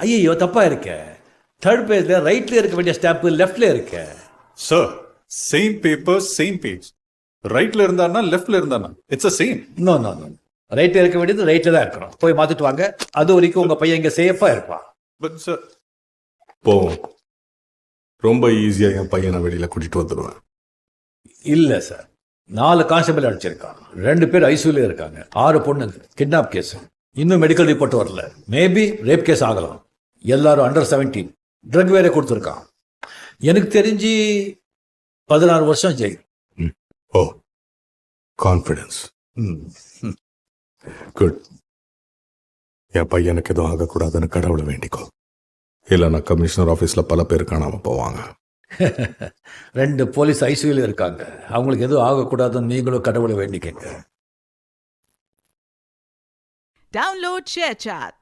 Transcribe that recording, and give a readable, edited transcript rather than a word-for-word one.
ஐயோ தப்பா இருக்க. தேர்ட் பேஜ்ல ரைட்ல இருக்க வேண்டிய ஸ்டாம்ப் லெஃப்ட்ல இருக்க. Sir same paper same page. ரைட்ல இருந்தானா லெஃப்ட்ல இருந்தானா it's a same. No no no, ரைட்ல இருக்க வேண்டியது ரைட்ல தான் இருக்கணும். போய் மாத்திட்டு வாங்க. அது வரைக்கும் உங்க பையன் இங்க சேஃபா இருப்பான். பட் சார் போவோம். ரொம்ப ஈஸியா என் பையனை வெளியில கூட்டிட்டு வந்துடுவேன். இல்ல சார், 4 கான்ஸ்டபிள் அடிச்சிருக்கான். 2 பேர் ஐசியூல இருக்காங்க. 6 பொண்ணுங்க. Kidnap case. இன்னும் மெடிக்கல் ரிப்போர்ட் வரல. மேபி ரேப் கேஸ் ஆகலாம். எல்லாரும் அண்டர் 17. ட்ரக் வேற கொடுத்துருக்கான். எனக்கு தெரிஞ்சு 16 வருஷம் ஜெயில். ஓ, கான்ஃபிடன்ஸ். குட். என் பையனுக்கு எதுவும் ஆகக்கூடாதுன்னு கடவுளை வேண்டிக்கோ. இல்லைன்னா கமிஷனர் ஆஃபீஸில் பல பேர் காணாமல் போவாங்க. 2 போலீஸ் ஐசியூல இருக்காங்க. அவங்களுக்கு எதுவும் ஆகக்கூடாதுன்னு நீங்களும் கடவுளை வேண்டிக்கங்க. Download ShareChat.